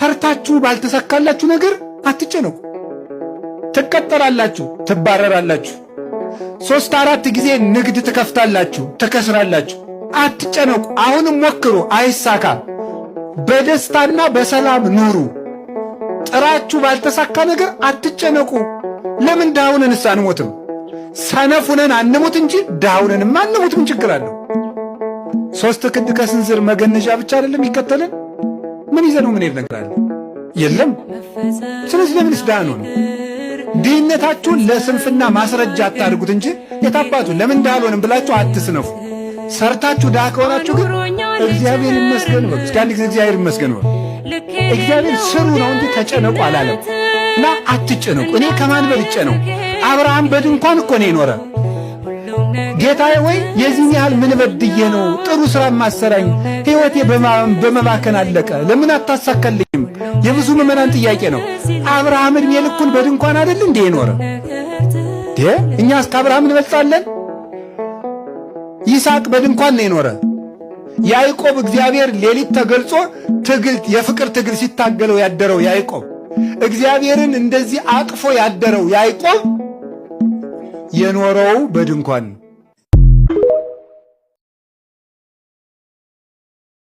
ሰርታችሁ ባልተሳካላችሁ ነገር አትጨነቁ። ትቀጠራላችሁ፣ ትባረራላችሁ። 3-4 ጊዜ ንግድ ትከፍታላችሁ፣ ትከስራላችሁ። አትጨነቁ። አሁንም ሞክሩ፣ አይሳካም። በደስታና በሰላም ኑሩ። ጥራችሁ ባልተሳካ ነገር አትጨነቁ። ለምን ዳውነንስ አንሞትም? ሰነፉነን አንሞት እንጂ ዳውነንማ አንሞትም። ችግር አለው? 3 ክንድ ከስንዝር መገነዣ ብቻ አይደለም ይከተልን? ምን ይዘነው ምን ይነግራል? የለም። ስለዚህ ለምንስ ዳኑ ነው? ድህነታችሁን ለስንፍና ማስረጃ አታድርጉት እንጂ የታባቱ ለምን ዳልሆንም ብላችሁ አትስነፉ። ሰርታችሁ ዳ ከሆናችሁ ግን እግዚአብሔር ይመስገን በሉ። እስኪ አንድ ጊዜ እግዚአብሔር ይመስገን በሉ። እግዚአብሔር ስሩ ነው እንጂ ተጨነቁ አላለም። እና አትጨነቁ። እኔ ከማን በልጬ ነው? አብርሃም በድንኳን እኮ ነው የኖረ። ጌታዬ ወይ የዚህን ያህል ምን በድዬ ነው ጥሩ ሥራ ማሰራኝ? ሕይወቴ በመባከን አለቀ፣ ለምን አታሳካልኝም? የብዙ ምዕመናን ጥያቄ ነው። አብርሃም ዕድሜ ልኩን በድንኳን አይደል እንዴ የኖረ? እኛስ ከአብርሃም እንበልጣለን? ይስሐቅ በድንኳን ነው የኖረ። ያዕቆብ እግዚአብሔር ሌሊት ተገልጾ የፍቅር ትግል ሲታገለው ያደረው ያዕቆብ፣ እግዚአብሔርን እንደዚህ አቅፎ ያደረው ያዕቆብ የኖረው በድንኳን ነው።